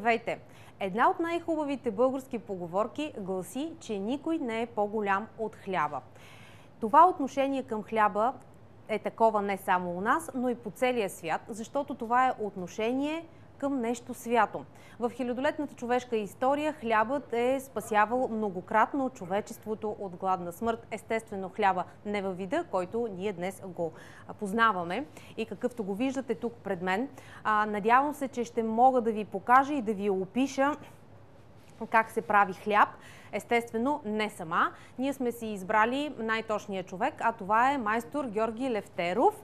Здравейте! Една от най-хубавите български поговорки гласи, че никой не е по-голям от хляба. Това отношение към хляба е такова не само у нас, но и по целия свят, защото това е отношение към нещо свято. В хилядолетната човешка история хлябът е спасявал многократно човечеството от гладна смърт. Естествено, хляба не във вида, който ние днес го познаваме и какъвто го виждате тук пред мен. Надявам се, че ще мога да ви покажа и да ви опиша как се прави хляб. Естествено, не сама. Ние сме си избрали най-точния човек, а това е майстор Георги Левтеров,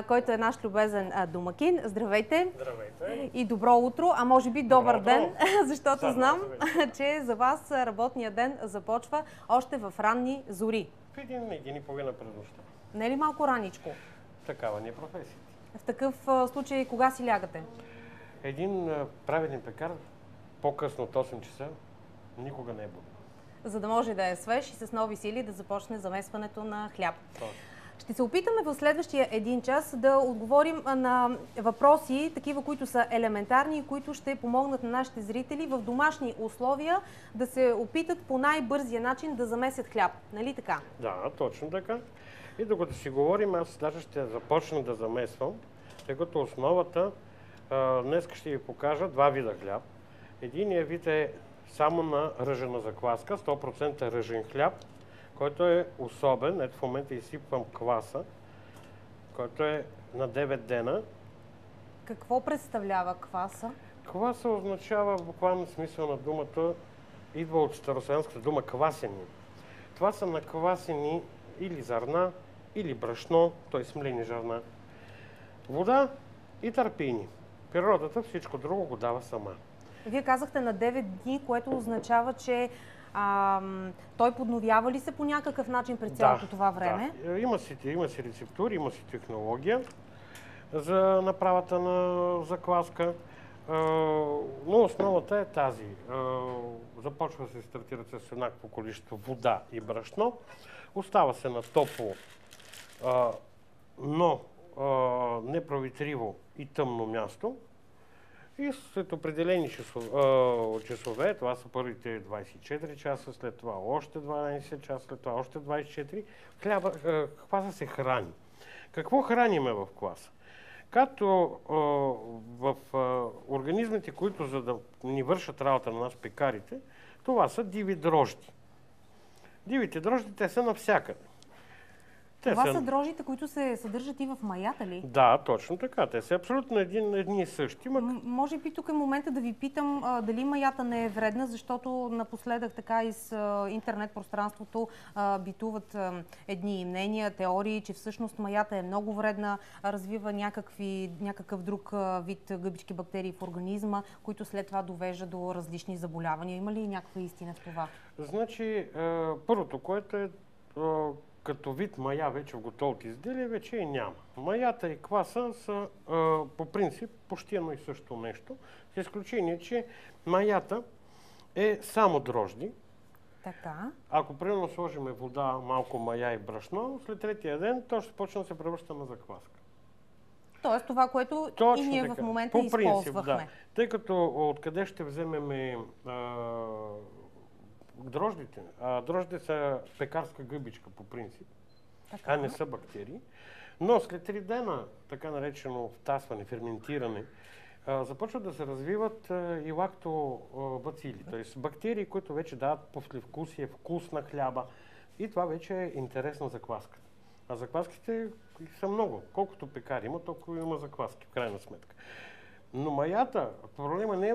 който е наш любезен домакин. Здравейте! Здравейте! И добро утро, а може би добър ден, защото знам, че за вас работният ден започва още в ранни зори. В един и половина през нощта. Не е ли малко раничко? Такава ни е професията. В такъв случай кога си лягате? Един праведен пекар по-късно от 8 часа никога не е буден. За да може да е свеж и с нови сили да започне замесването на хляб. Точно. Ще се опитаме в следващия един час да отговорим на въпроси, такива, които са елементарни и които ще помогнат на нашите зрители в домашни условия да се опитат по най-бързия начин да замесят хляб. Нали така? Да, точно така. И докато си говорим, аз даже ще започна да замесвам, тъй като основата днес ще ви покажа два вида хляб. Единият вид е само на ръжена закваска, 100% ръжен хляб, който е особен. Ето в момента изсипвам кваса, който е на 9 дена. Какво представлява кваса? Кваса означава в буквален смисъл на думата, идва от старославянската дума квасени. Това са наквасени или зърна, или брашно, т.е. смлени зърна, вода и търпени. Природата всичко друго го дава сама. Вие казахте на 9 дни, което означава, че той подновява ли се по някакъв начин през цялото това време? Да. Има си рецептури, има си технология за направата на закваска, но основата е тази. Започва се стартират с еднакво количество вода и брашно, остава се на топло, но непроветриво и тъмно място. И след определени часове, това са първите 24 часа, след това още 12 часа, след това още 24, кваса се храни. Какво храниме в кваса? Като в организмите, които за да ни вършат работа на нас пекарите, това са диви дрожди. Дивите дрожди, те са навсякъде. Това са дрожжите, които се съдържат и в маята ли? Да, точно така. Те са абсолютно едни и същи. Може би тук е момента да ви питам дали маята не е вредна, защото напоследък така из интернет пространството битуват едни мнения, теории, че всъщност маята е много вредна, развива някакъв друг вид гъбички бактерии в организма, които след това довежда до различни заболявания. Има ли някаква истина в това? Значи, първото, което е като вид мая вече в готовото изделие, вече и няма. Маята и кваса са по принцип почти едно и също нещо, с изключение, че маята е само дрожди. Така. Ако примерно сложим вода, малко мая и брашно, след третия ден то ще почне да се превръща на закваска. Тоест това, което точно и ние така. В момента по принцип, използвахме. Да. Тъй като откъде ще вземем дрождите? Дрождите са пекарска гъбичка по принцип, а не са бактерии. Но след 3 дена, така наречено втасване, ферментиране, започват да се развиват и лактобацили, т.е. бактерии, които вече дават послевкусие, вкус на хляба. И това вече е интересна закваска. А закваските са много. Колкото пекари има, толкова има закваски, в крайна сметка. Но маята, проблема не е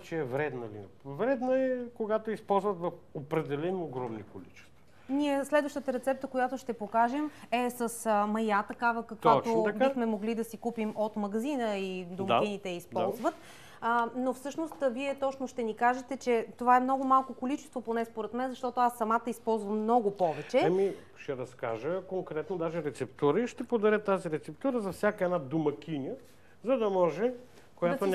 че е вредна ли. Вредна е, когато използват в определено огромни количества. Ние следващата рецепта, която ще покажем, е с мая, такава каквато бихме могли да си купим от магазина и домакините използват. Но всъщност вие точно ще ни кажете, че това е много малко количество, поне според мен, защото аз самата използвам много повече. Ще разкажа конкретно даже рецептура и ще подаря тази рецептура за всяка една домакиня, за да може, която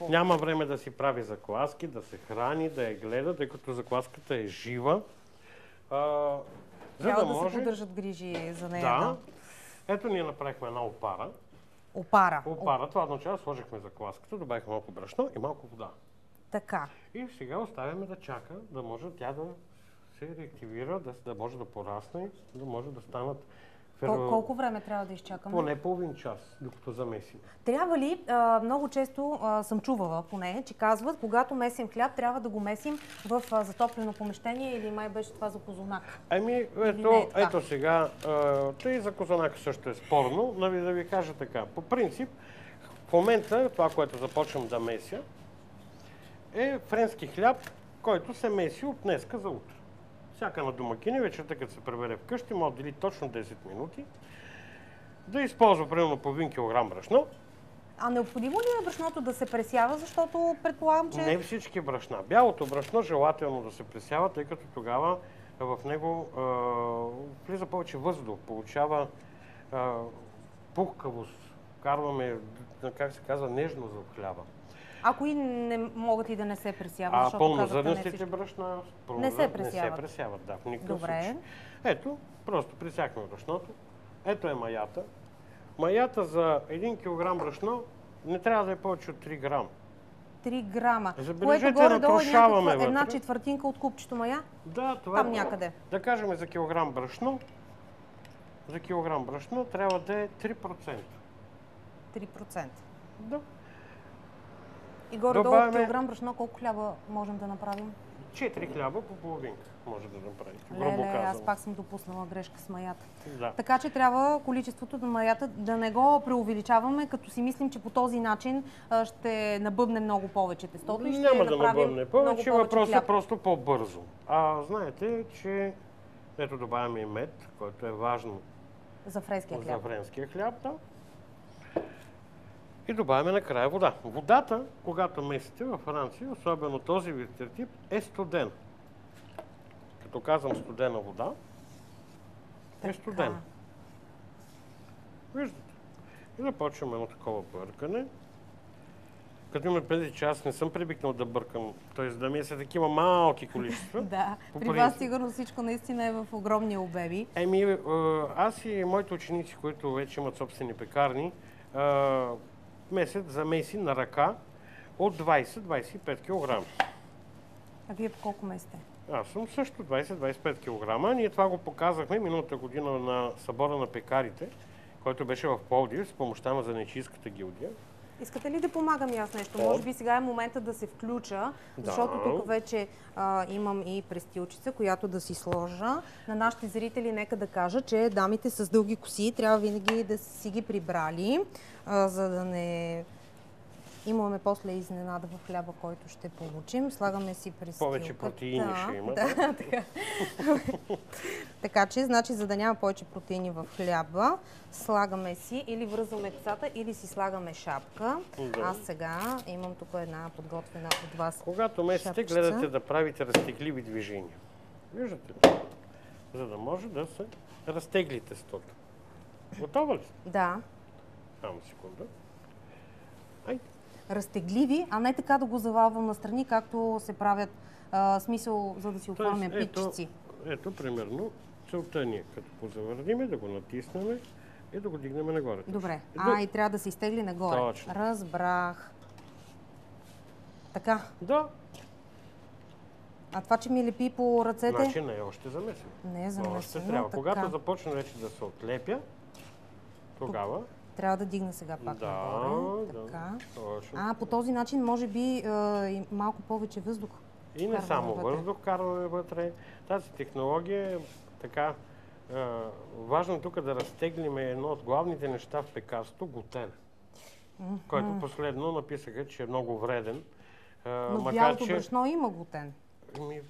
няма време да си прави закваски, да се храни, да я гледа, тъй като закваската е жива. Трябва да се поддържат грижи за нея. Да. Ето ние направихме една опара. Опара. Опара. Това означава, сложихме закваската, добавихме малко брашно и малко вода. Така. И сега оставяме да чака, да може тя да се реактивира, да може да порасне, да може да станат... Колко време трябва да изчакаме? Поне половин час, докато замесим. Трябва ли, много често съм чувала поне, че казват, когато месим хляб, трябва да го месим в затоплено помещение или май беше това за козунак? Ами, ето сега, тъй за козунака също е спорно, да ви кажа така. По принцип, в момента това, което започвам да меся, е френски хляб, който се меси от днеска за утре. Всяка на домакини, вечерта като се прибере вкъщи, може да дели точно 10 минути, да използва примерно половин килограм брашно. А необходимо ли е брашното да се пресява, защото предполагам, че... Не всички брашна. Бялото брашно желателно да се пресява, тъй като тогава в него влиза повече въздух, получава пухкавост, карваме, как се казва, нежност в хляба. А кои не могат и да не се пресяват? Пълнозърнестите брашна не се пресяват. Не се пресяват, да, в никакъв Добре. случай. Ето, просто пресяхме брашното. Ето е маята. Маята за 1 кг брашно не трябва да е повече от 3 грама. 3 грама. Забележете, Което горе-долу е някаква една вътре. четвъртинка от купчето мая? Да, това там е. някъде. Да кажем за килограм брашно. За килограм брашно трябва да е 3%. 3%. Да. И горе-долу от килограм брашно колко хляба можем да направим? 4 хляба по половинка може да направите. Леле, аз пак съм допуснала грешка с маята. Да. Така че трябва количеството на маята да не го преувеличаваме, като си мислим, че по този начин ще набъбне много повече тестото и ще Няма да направим набъбне повече, въпросът хляб. е просто по-бързо. Знаете, че ето добавяме и мед, който е важно за френския хляб. За френския хляб, да. И добавяме накрая вода. Водата, когато месите във Франция, особено този вид тип, е студен. Като казвам студена вода, е студена. Виждате. И започваме едно такова бъркане. Като имаме преди, че аз не съм привикнал да бъркам, т.е. да меся такива малки количества. Да, при вас сигурно всичко наистина е в огромни обеми. Аз и моите ученици, които вече имат собствени пекарни, месят замеси на ръка от 20-25 кг. А вие по колко месите? Аз съм също 20-25 кг. Ние това го показахме миналата година на събора на пекарите, който беше в Пловдив с помощта на Занечийската гилдия. Искате ли да помагам и аз нещо? Може би сега е момента да се включа, защото тук вече имам и престилчица, която да си сложа. На нашите зрители нека да кажа, че дамите с дълги коси трябва винаги да си ги прибрали, за да не имаме после изненада в хляба, който ще получим. Слагаме си престилката. Повече протеини ще има. Да, така. Така че, значи, за да няма повече протеини в хляба, слагаме си или връзваме косата, или си слагаме шапка. Да. Аз сега имам тук една подготвена от вас. Когато месите, шапчица. гледате да правите разтегливи движения. Виждате ли? За да може да се разтегли тестото. Готова ли? Да. Само секунда. Ай. Разтегливи, а не така да го завалвам настрани, както се правят смисъл, за да си оформя питчици. Ето, примерно, целта ни е, като позавърним, да го натиснем и да го дигнем нагоре. Добре. И трябва да се изтегли нагоре. Точно. Разбрах. Така. Да. А това, че ми лепи по ръцете... Значи не е още замесено. Не е замесено, още трябва. така. Когато започне вече да се отлепя, тогава... Трябва да дигна сега пак нагоре. Така. Точно. По този начин може би и малко повече въздух. И не само въздух карваме вътре. Тази технология е така... важно тук да разтеглим едно от главните неща в пекарството – глутен. Който последно написаха, че е много вреден. Но бялото брашно има глутен.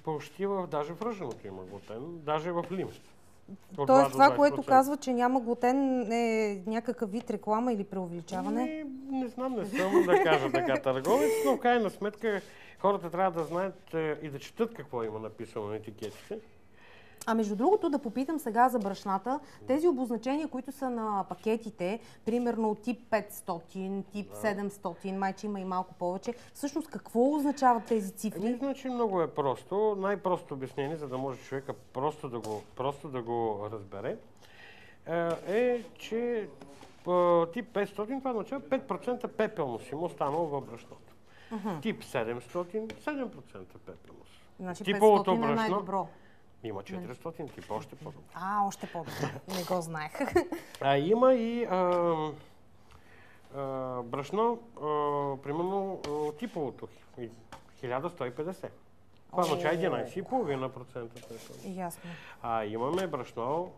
Почти даже в ръженото има глутен, даже в лимс. Тоест това, което казва, че няма глутен, е някакъв вид реклама или преувеличаване? Не знам, не съм да кажа така търговец, но в крайна сметка хората трябва да знаят и да четат какво има написано на етикетите. А между другото, да попитам сега за брашната, тези обозначения, които са на пакетите, примерно тип 500, тип 700, майче има и малко повече, всъщност какво означават тези цифри? Значи много е просто. Най-просто обяснение, за да може човека просто да го разбере, е, че Тип 500, това означава 5% пепелност има останало във брашното. Тип 700, 7% пепелност. Значи Типовото 500 е най-добро. Има 400 типа, още по-добро. Още по-добро. Не го знаех. Има и брашно, примерно типовото, 1150. Това означава 11,5% пепелност. Ясно. Имаме брашно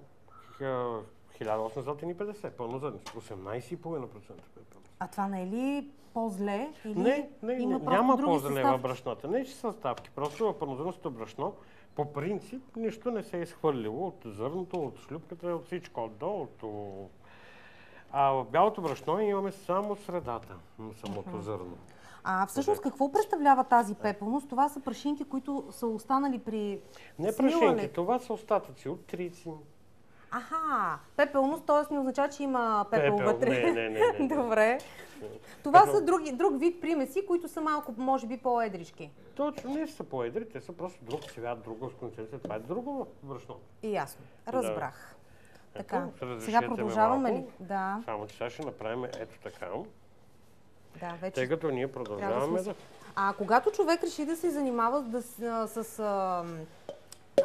1850, пълнозърнесто, 18,5% пепелност. А това не е ли по-зле? Не, има няма други по-зле съставки? в брашната. Не, че съставки. Просто в пълнозърнестото брашно по принцип нищо не се е изхвърлило от зърното, от шлюпката, от всичко отдолу. А в бялото брашно имаме само средата на самото зърно. Всъщност какво представлява тази пепелност? Това са прашинки, които са останали при Не смилане. прашинки, това са остатъци от трици. Пепелност, т.е. не означава, че има пепел вътре. Не. Добре. Това са друг вид примеси, които са малко, може би, по-едрички. Точно, не са по-едри, те са просто друг цвят, друга консистенция. Това е друго брашно. Ясно. Разбрах. Така, Ето, сега продължаваме ли? Да. Само че сега ще направим ето така. Да, вече. Тъй като ние продължаваме да... Когато човек реши да се занимава с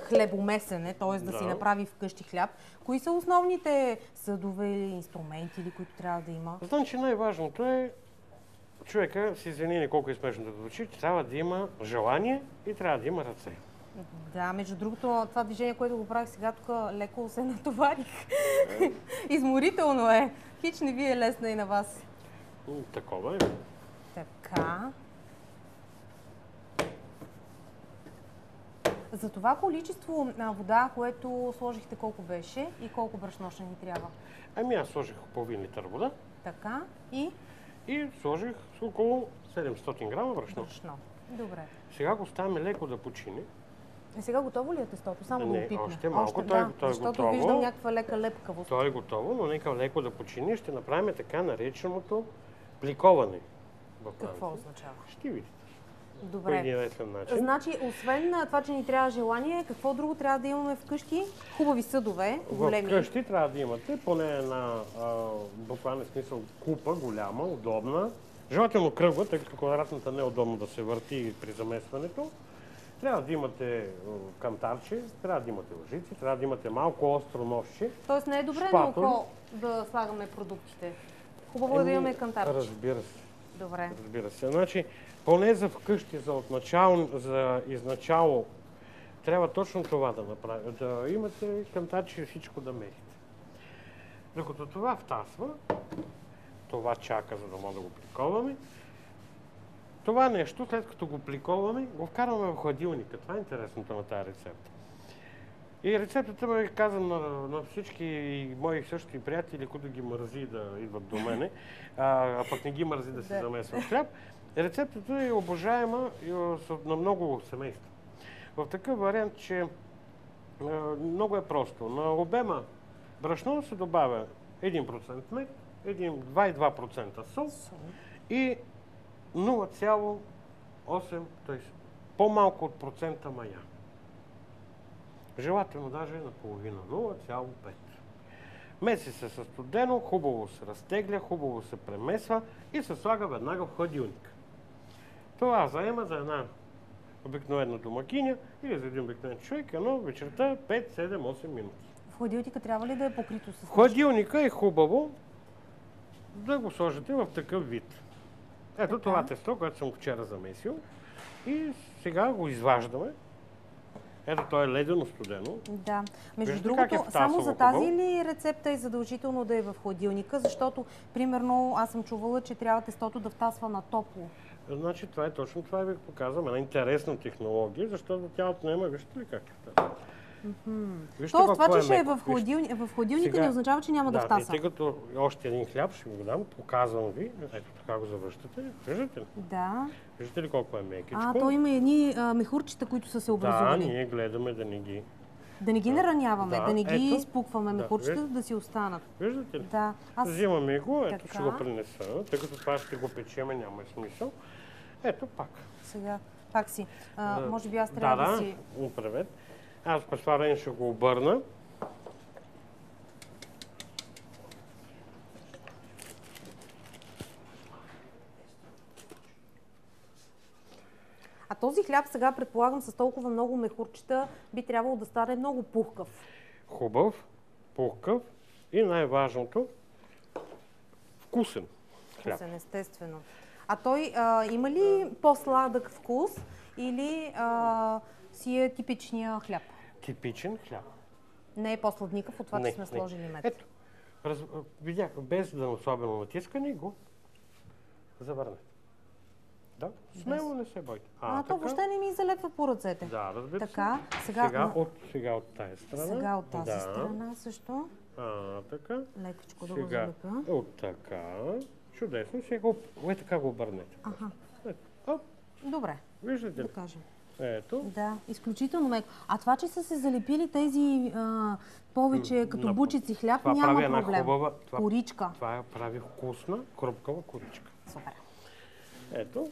хлебомесене, т.е. да си направи вкъщи хляб, кои са основните съдове или инструменти, или които трябва да има? Значи най-важното е човека, си извини колко е смешно да звучи, че трябва да има желание и трябва да има ръце. Да, между другото, това движение, което го правих сега, тук леко се натоварих. Изморително е. Хич не ви е лесна и на вас. Такова е. Така. За това количество вода, което сложихте, колко беше и колко брашно ще ни трябва? Аз сложих половин литър вода. Така. И сложих около 700 грама брашно. Добре. Сега го оставяме леко да почине. Сега готово ли е тестото? Само да опитне. Още малко. Той е защото готово. Виждам някаква лека лепкавост. То е готово, но нека леко да почине. Ще направим така нареченото пликоване. Какво означава? Ще видите. Добре. Значи, освен това, че ни трябва желание, какво друго трябва да имаме вкъщи? Хубави съдове, големи. Вкъщи трябва да имате поне една, буквален смисъл, купа, голяма, удобна. Желателно кръгла, тъй като квадратната не е удобно да се върти при замесването. Трябва да имате кантарче, трябва да имате лъжици, трябва да имате малко остро ножче. Тоест не е добре на око да слагаме продуктите. Хубаво е да имаме кантарче. Разбира се. Добре. Разбира се. Значи, поне за вкъщи, за изначало, трябва точно това да направите. Да имате кантарче и всичко да мерите. Докато това втасва, това чака, за да може да го пликоваме. Това нещо, след като го пликоваме, го вкарваме в хладилника. Това е интересното на тази рецепта. И рецептата ме казвам на всички мои същи приятели, които ги мързи да идват до мене, а пък не ги мързи да се замесват хляб. Рецептата е обожаема на много семейства. В такъв вариант, че много е просто. На обема брашно се добавя 1% мед, 2,2% сол и 0,8, т.е. по-малко от процента мая. Желателно даже наполовина, 0,5. Меси се със студено, хубаво се разтегля, хубаво се премесва и се слага веднага в хладилник. Това заема за една обикновена домакиня или за един обикновен човек едно вечерта 5, 7, 8 минути. В хладилника трябва ли да е покрито с нещо? Хладилника е хубаво да го сложите в такъв вид. Ето това тесто, което съм вчера замесил и сега го изваждаме. Ето, то е ледено студено. Да. Между другото, само за тази ли рецепта е задължително да е в хладилника? Защото, примерно, аз съм чувала, че трябва тестото да втасва на топло. Значи, това е точно това ви показвам. Една интересна технология, защото тя отнема, вижте ли как е това? Тоест, това, че ще е в хладилника, не означава, че няма да втаса. Тъй като още един хляб ще го дам, показвам ви. Ето така го завръщате. Виждате ли? Да. Виждате ли колко е мекичко? То има едни мехурчета, които са се образували. Да, ние гледаме да не ги... Да не ги нараняваме, да не ги изпукваме мехурчета, да си останат. Виждате ли? Да. Взимаме го, ето ще го принеса, тъй като това ще го печеме, няма смисъл. Ето пак. Сега, пак си. Може би аз трябва да си... Да, управет. Аз през това време ще го обърна. този хляб сега, предполагам, с толкова много мехурчета, би трябвало да стане много пухкав. Хубав, пухкав и най-важното вкусен хляб. Вкусен, естествено. А той има ли по-сладък вкус или си е типичния хляб? Типичен хляб. Не е по-сладникав от това, че сме сложили мед. Ето, видях, без да особено натискане го завърнете. Да, смело не се бойте. То въобще не ми залепва по ръцете. Да, разбира се. Така, сега от тази страна. Сега от тази страна също. Така. Лекичко да го залепя. От така. Чудесно. Сега така го обърнете. Добре. Виждате ли? Да кажем. Ето. Да, изключително меко. А това, че са се залепили тези повече като бучици хляб, няма проблем. Коричка. Това прави вкусна, хрупкава коричка. Супер. Ето.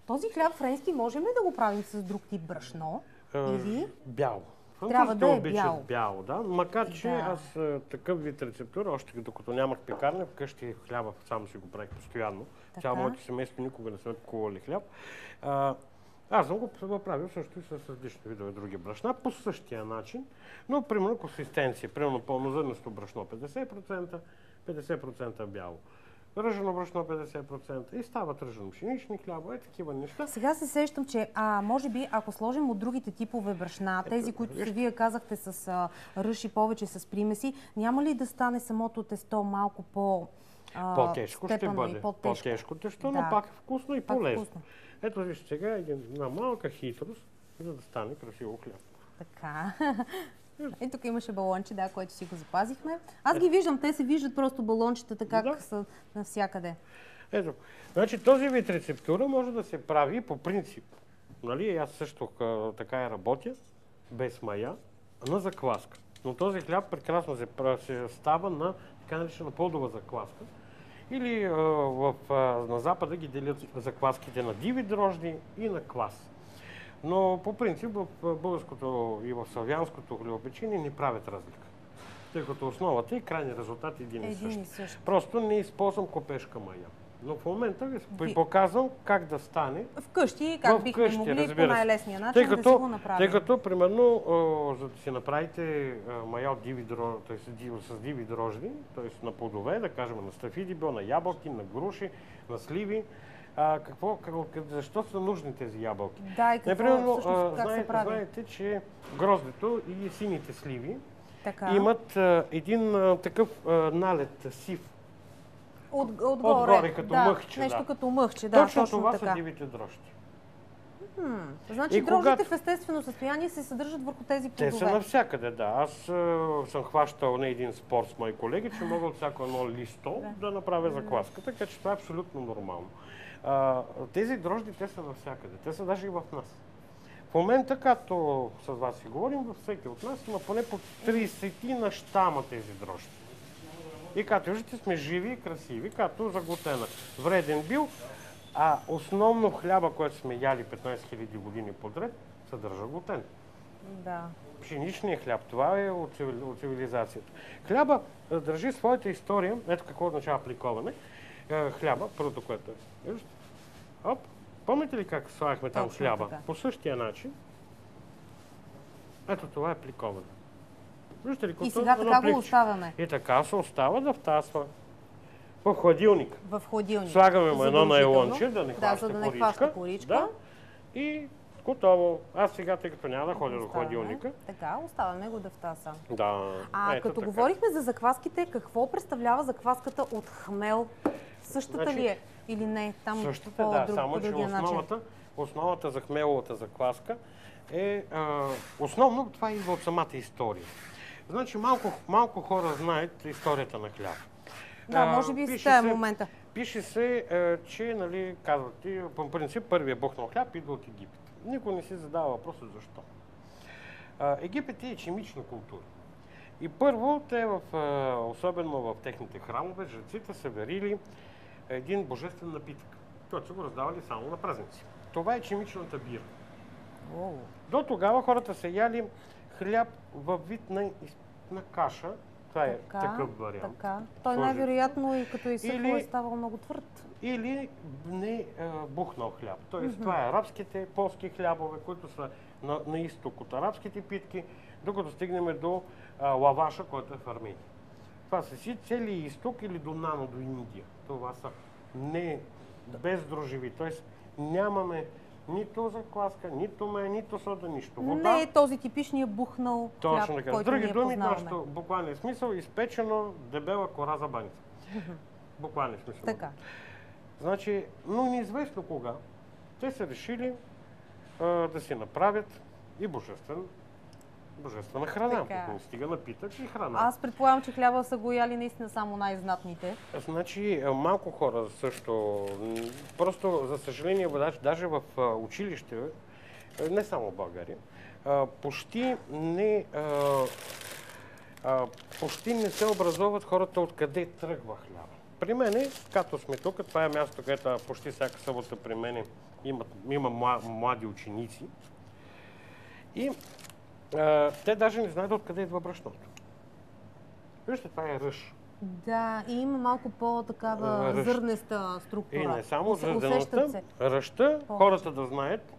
Този хляб френски можем ли да го правим с друг тип брашно? Или? Бяло. Трябва да е бяло, да. Макар, че аз такъв вид рецептура, още докато нямах пекарня, вкъщи хляба само си го правих постоянно. Цяло моето семейство никога не сме купували хляб. Аз съм го правил също и с различни видове други брашна, по същия начин, но примерно консистенция, примерно пълнозърнесто брашно 50%, 50% бяло. Ръжено брашно 50% и стават ръжено пшенични хляба и такива неща. Сега се сещам, че може би ако сложим от другите типове брашна, тези, които вие казахте с ръж и повече с примеси, няма ли да стане самото тесто малко по-тежко ще бъде. По-тежко тесто, но пак е вкусно и полезно. Ето вижте сега една малка хитрост, за да стане красиво хляб. Така. И тук имаше балонче, което си го запазихме. Аз ги виждам, те се виждат просто балончетата как са навсякъде. Ето, значи този вид рецептура може да се прави по принцип. Нали, аз също така я работя, без мая, на закваска. Но този хляб прекрасно се става на така наречена плодова закваска. Или на Запада ги делят закваските на диви дрожди и на квас. Но по принцип в българското и в славянското хлебопечение не правят разлика. Тъй като основата и крайният резултат е един и същ. Просто не използвам копешка мая. Но в момента ви показвам как да стане. Вкъщи, как бихме могли по най-лесния начин да си го направим. Тъй като, примерно, за да си направите мая от с диви дрожди, т.е. на плодове, да кажем на стафидибел, на ябълки, на груши, на сливи, защо са нужни тези ябълки? Да, и какво всъщност как се прави? Знаете, че гроздето и сините сливи имат един такъв налет сив. Отгоре като мъхче. Нещо като мъхче, да. Точно това са дивите дрожди. Значи дрождите в естествено състояние се съдържат върху тези плодове. Те са навсякъде, да. Аз съм хващал не един спор с мои колеги, че мога от всяко едно листо да направя закваска, така че това е абсолютно нормално. Тези дрожди, те са навсякъде. Те са даже и в нас. В момента, като с вас си говорим, във всеки от нас има поне по 30 на щама тези дрожди. И като виждате, сме живи и красиви, като за глутена. Вреден бил, а основно хляба, което сме яли 15 000 години подред, съдържа глутен. Да. Пшеничният хляб, това е от цивилизацията. Хляба държи своята история, ето какво означава пликоване. Хляба, първото, което е. Виждате? Оп, помните ли как слагахме там хляба? Така. По същия начин. Ето това е пликоване. Виждате ли, и сега така го оставяме. И така се остава да втасва. В хладилник. В хладилник. Слагаме му едно найлонче, да не хваща коричка. Да, и готово. Аз сега, тъй като няма да ходя до хладилника. Така, оставяме го да втаса. Да. Като говорихме за закваските, какво представлява закваската от хмел? Същата ли е или не? Там същата, да, само че основата за хмеловата закваска е основно това идва от самата история. Значи малко хора знаят историята на хляба. Да, може би в този момента. Пише се, че, нали, казвате, по принцип първият бухнал хляб идва от Египет. Никой не си задава въпроса защо. Египет е химична култура. И първо, те особено в техните храмове, жреците са верили един божествен напитък, който са го раздавали само на празници. Това е чимичната бира. До тогава хората са яли хляб във вид на каша Това е такъв вариант. Така. Той най-вероятно и като изсъхва е ставал много твърд. Или не бухнал хляб. Тоест това е арабските, полски хлябове, които са на изток от арабските питки, докато стигнем до лаваша, който е в Армения. Това са си целият изток или до Нано, до Индия. Това са не бездроживи. Тоест нямаме нито закваска, нито май, нито сода, нищо. Вода. Не е този типичния бухнал хляб, Точно така. който С други ние думи, познаваме. нашето буквален смисъл изпечено дебела кора за баница. Буквален смисъл. Така. Значи, но неизвестно кога те са решили да си направят и божествена храна. Така. Не стига напитък и храна. Аз предполагам, че хляба са го яли наистина само най-знатните. Значи, малко хора също, просто за съжаление, даже в училище, не само в България, почти не се образоват хората откъде тръгва хляба. При мене, като сме тук, това е място, където почти всяка събота при мене има млади ученици. И те даже не знаят откъде идва брашното. Вижте, това е ръж. Да, и има малко по-такава зърнеста структура. И не само Усещат зърнената, се. ръжта, хората да знаят,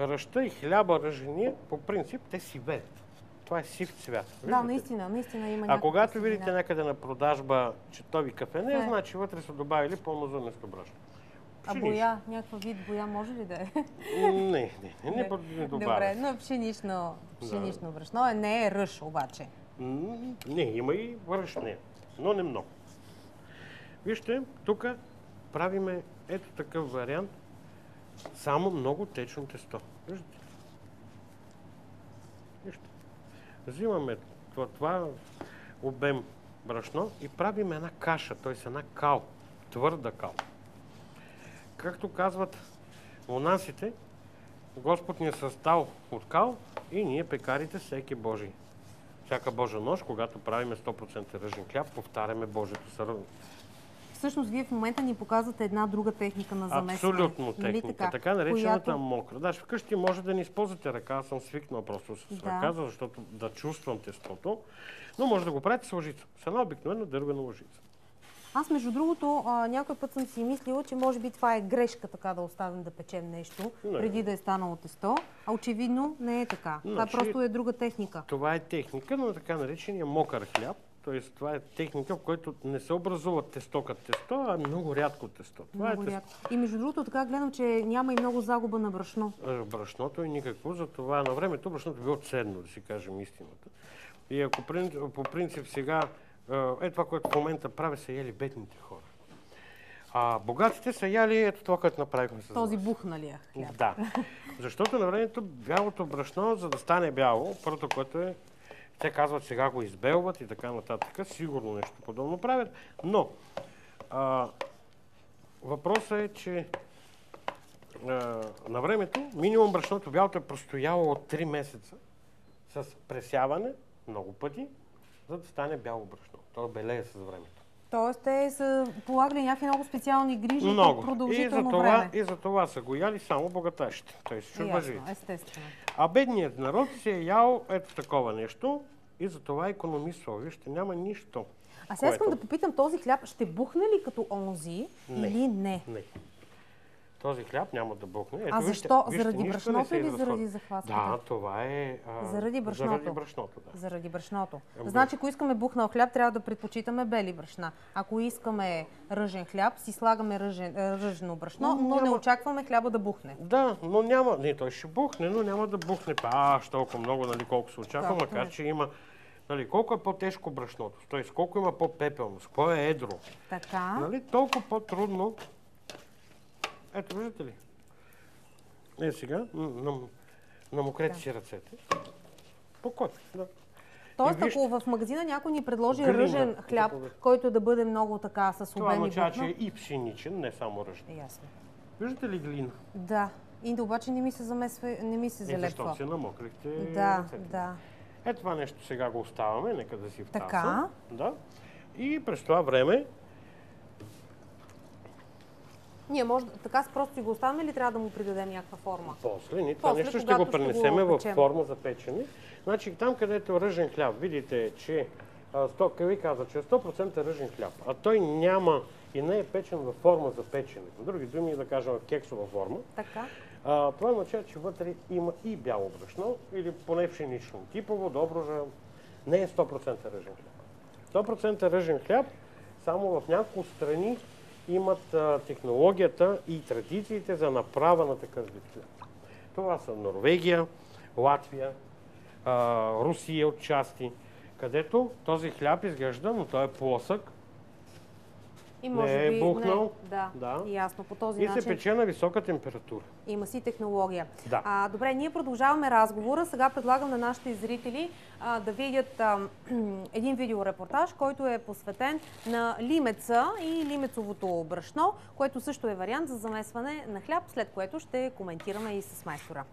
ръжта и хляба ръжения, по принцип, те сивеят. Това е сив цвят. Да, наистина има някаква. А когато видите някъде на продажба, че това кафе не е, значи вътре са добавили пълнозърнесто брашно. А боя, някаква вид боя може ли да е? Не добавя. Добре, но пшенично брашно не е ръж обаче. Не, има и ръжне, но не много. Вижте, тук правиме ето такъв вариант, само много течно тесто. Виждате? Вижте. Взимаме това обем брашно и правим една каша, т.е. една кал, твърда кал. Както казват монасите, Господ ни е създал от кал и ние пекарите всеки Божий. Всяка Божа нощ, когато правиме 100% ръжен хляб, повтаряме Божието сърво. Всъщност, вие в момента ни показвате една друга техника на замесване. Абсолютно техника. Така наречената мокра. Даже вкъщи може да не използвате ръка, аз съм свикнал просто с ръка, защото да чувствам тестото, но може да го правите с лъжица. С една обикновена дървена лъжица. Аз, между другото, някой път съм си мислила, че може би това е грешка така да оставим да печем нещо, преди да е станало тесто, а очевидно не е така. Това просто е друга техника. Това е техника, но така наречения мокър хляб. Т.е. това е техника, в която не се образува тесто като тесто, а много рядко тесто. И между другото, така гледам, че няма и много загуба на брашно. Брашното е никакво, затова на времето брашното било ценно, да си кажем истината. И ако по принцип сега това, което в момента прави, са яли бедните хора. А богатите са яли ето това, което направихме с този бухналия хляб. Да. Защото на времето бялото брашно, за да стане бяло, първото, което е, те казват сега го избелват и така нататък. Сигурно нещо подобно правят. Но въпросът е, че на времето минимум брашното бялото е простояло от 3 месеца с пресяване много пъти, за да стане бяло брашно. То белее с времето. Тоест те са полагали някакви много специални грижи по продължително време. И за това са го яли само богаташите. Тоест чужбажите. Естествено. А бедният народ си е ял ето такова нещо и за това е економисвал. Вижте, няма нищо. А сега искам да попитам, този хляб ще бухне ли като онзи или не? Не. Този хляб няма да бухне. А защо? Заради брашното или заради захватката? Да, това е заради брашното. Заради брашното, да. Заради брашното. Значи, ако искаме бухнал хляб, трябва да предпочитаме бели брашна. Ако искаме ръжен хляб, си слагаме ръжено брашно, но не очакваме хляба да бухне. Да, но няма. Не, той ще бухне, но няма да бухне толкова много, нали, колко се очаква, макар че има. Нали, колко е по-тежко брашното, т.е. колко има по-пепелност, по-едро. Така. Нали, толкова по-трудно. Ето, виждате ли? Сега намокрете си ръцете. Спокойно, да. Тоест, ако в магазина някой ни предложи ръжен хляб, който да бъде много така с обем и означава, че е и пшеничен, не само ръжен. Ясно. Виждате ли глина? Да. И обаче не ми се замесва, не ми се залепва. Защо се намокрихте ръцете? Да. Ето това нещо сега го оставаме, нека да си втаса. Така. Да. И през това време ние може така просто си го оставим или трябва да му придадем някаква форма? После, това нещо ще го пренесеме в форма за печене. Значи там, където е ръжен хляб, видите, че ви каза, че е 100% ръжен хляб, а той няма и не е печен във форма за печене. С други думи, да кажем, в кексова форма. Така. Това означава, че вътре има и бяло брашно, или поне пшенично. Типово, доброжа, не е 100% ръжен хляб. 100% ръжен хляб само в няколко страни имат технологията и традициите за направа на такъв вид хляб. Това са Норвегия, Латвия, Русия отчасти, където този хляб изглежда, но той е плосък, и може не е бухнал. Да, ясно. По този и начин се пече на висока температура. има си технология. Да. Добре, ние продължаваме разговора. Сега предлагам на нашите зрители да видят един видеорепортаж, който е посветен на лимеца и лимецовото брашно, което също е вариант за замесване на хляб, след което ще коментираме и с майстора.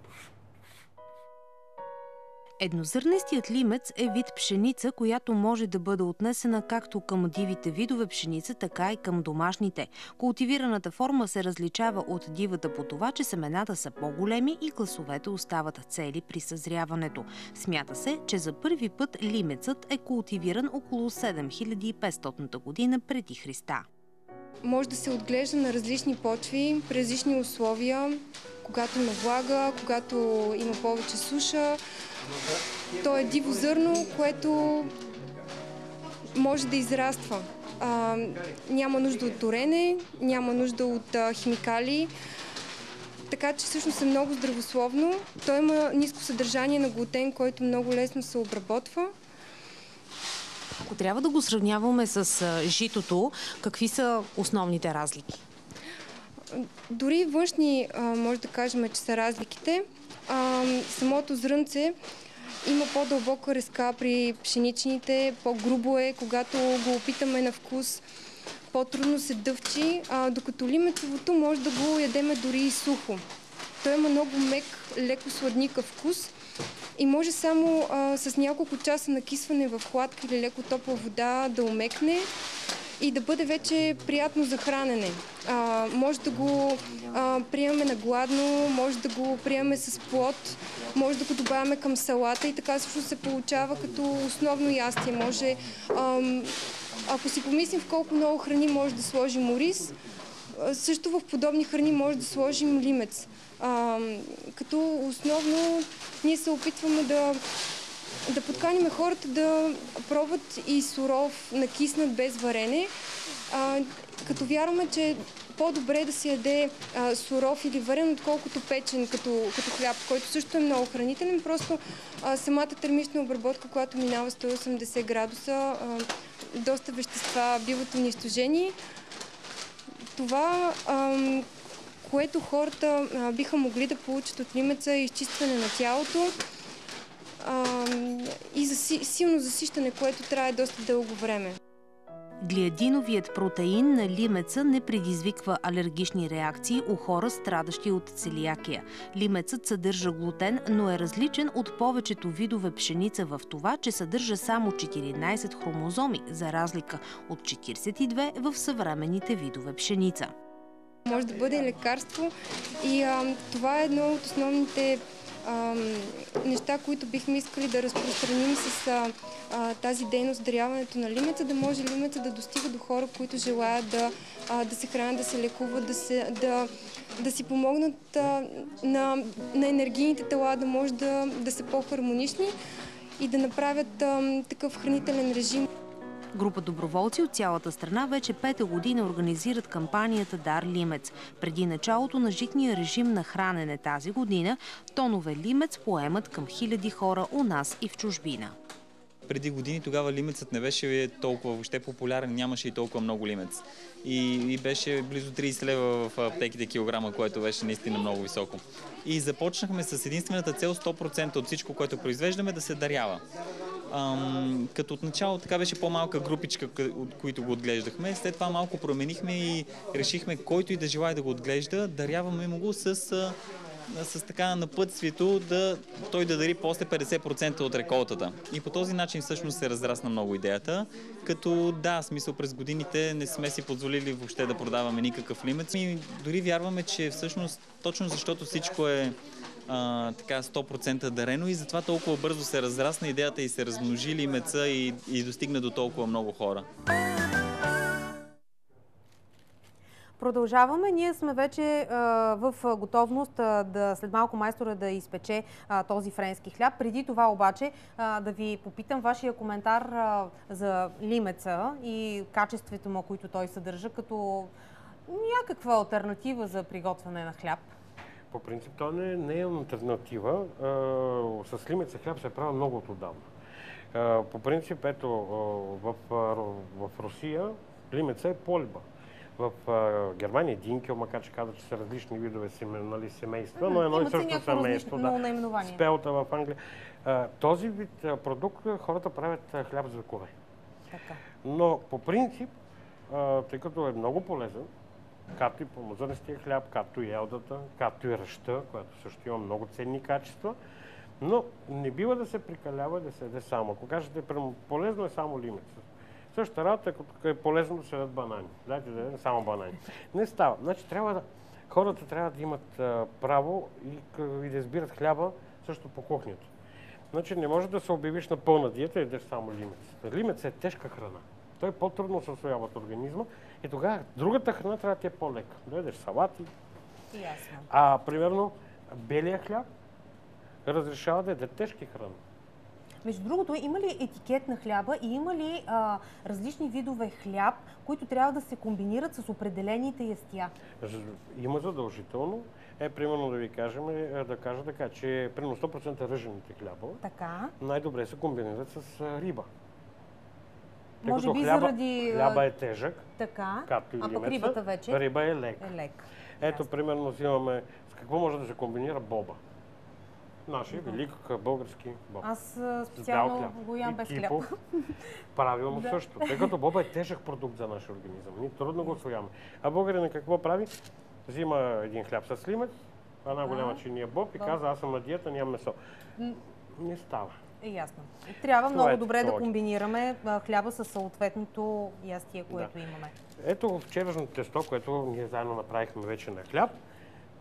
Еднозърнестият лимец е вид пшеница, която може да бъде отнесена както към дивите видове пшеница, така и към домашните. Култивираната форма се различава от дивата по това, че семената са по-големи и класовете остават цели при съзряването. Смята се, че за първи път лимецът е култивиран около 7500 година преди Христа. Може да се отглежда на различни почви, при различни условия, когато има влага, когато има повече суша. То е диво зърно, което може да израства. Няма нужда от торене, няма нужда от химикали, така че всъщност е много здравословно. То има ниско съдържание на глутен, който много лесно се обработва. Ако трябва да го сравняваме с житото, какви са основните разлики? Дори външни може да кажем, че са разликите. Самото зрънце има по-дълбока резка при пшеничните, по-грубо е, когато го опитаме на вкус, по-трудно се дъвчи, докато лимецовото може да го ядеме дори и сухо. Той има много мек, леко сладникав вкус и може само с няколко часа накисване в хладка или леко топла вода да омекне и да бъде вече приятно за хранене. Може да го приемаме на гладно, може да го приемаме с плод, може да го добавяме към салата и така също се получава като основно ястие. Може, ако си помислим в колко много храни може да сложим ориз, също в подобни храни може да сложим лимец. Като основно ние се опитваме да подканим хората да пробват и суров, накиснат без варене, като вярваме, че е по-добре да се яде суров или варен, отколкото печен като хляб, който също е много хранителен. Просто самата термична обработка, която минава 180 градуса, доста вещества биват унищожени. Това, което хората биха могли да получат от лимеца, е изчистване на тялото и силно засищане, което трае доста дълго време. Глиадиновият протеин на лимеца не предизвиква алергични реакции у хора, страдащи от целиакия. Лимецът съдържа глутен, но е различен от повечето видове пшеница в това, че съдържа само 14 хромозоми, за разлика от 42 в съвременните видове пшеница. Може да бъде лекарство и това е едно от основните неща, които бихме искали да разпространим с тази дейност, даряването на лимеца, да може лимеца да достига до хора, които желаят да се хранят, да се лекуват, да си помогнат на енергийните тела, да може да са по-хармонични и да направят такъв хранителен режим. Група доброволци от цялата страна вече 5-та година организират кампанията Дар Лимец. Преди началото на житния режим на хранене тази година, тонове лимец поемат към хиляди хора у нас и в чужбина. Преди години тогава лимецът не беше толкова въобще популярен, нямаше и толкова много лимец. И беше близо 30 лева в аптеките килограма, което беше наистина много високо. И започнахме с единствената цел 100% от всичко, което произвеждаме, да се дарява. Като отначало така беше по-малка групичка, от които го отглеждахме. След това малко променихме и решихме, който и да желая да го отглежда, даряваме му го с така напътствието той да дари после 50% от реколтата. И по този начин всъщност се разрасна много идеята, като смисъл през годините не сме си позволили въобще да продаваме никакъв лимец. И дори вярваме, че всъщност точно защото всичко е така 100% дарено и затова толкова бързо се разрасна идеята и се размножи лимеца и достигна до толкова много хора. Продължаваме. Ние сме вече в готовност след малко майстора да изпече този френски хляб. Преди това обаче да ви попитам вашия коментар за лимеца и качеството му, които той съдържа, като някаква алтернатива за приготвяне на хляб. По принцип, той не е алтернатива. С лимеца хляб се прави много отдавна. По принцип, ето, в Русия лимеца е полиба. В Германия динкел, макар че каза, че са различни видове семейства, но едно и също семейство. Спелта в Англия. Този вид продукт хората правят хляб с векове. Но по принцип, тъй като е много полезен, както и пълнозърнестия хляб, както и елдата, както и ръща, която също има много ценни качества, но не бива да се прикалява да се яде само. Ако кажете, полезно е само лимеца. Същата работа, като е полезно да се ядат банани. Дайте да ядем само банани. Не става. Значи хората трябва да имат право и да избират хляба също по кухнята. Значи не може да се обявиш на пълна диета и ядеш само лимец. Лимец е тежка храна. Той по-трудно се усвоява от организма и тогава другата храна трябва да ти е по-лека. Да ядеш салати. Ясно. Примерно, белия хляб разрешава да яде тежки храни. Между другото, има ли етикет на хляба и има ли различни видове хляб, които трябва да се комбинират с определените ястия? Има задължително. Примерно да ви кажем, така, че примерно 100% ръжените хлябове най-добре се комбинират с риба. Може би заради... Хляба е тежък, както и лимеца, пък рибата вече риба е лек. Ето, примерно, взимаме с какво може да се комбинира боба. Нашия велик български боб. Аз специално го ям без хляб. Правилно също. Тъй като боба е тежък продукт за нашия организъм. Ние трудно го усвояваме. А българина какво прави? Взима един хляб с лимец, една голяма чиния боб и казва, аз съм на диета, нямам месо. Не става. Ясно. Трябва много добре да комбинираме хляба с съответното ястие, което имаме. Ето вчерашното тесто, което ние заедно направихме вече на хляб,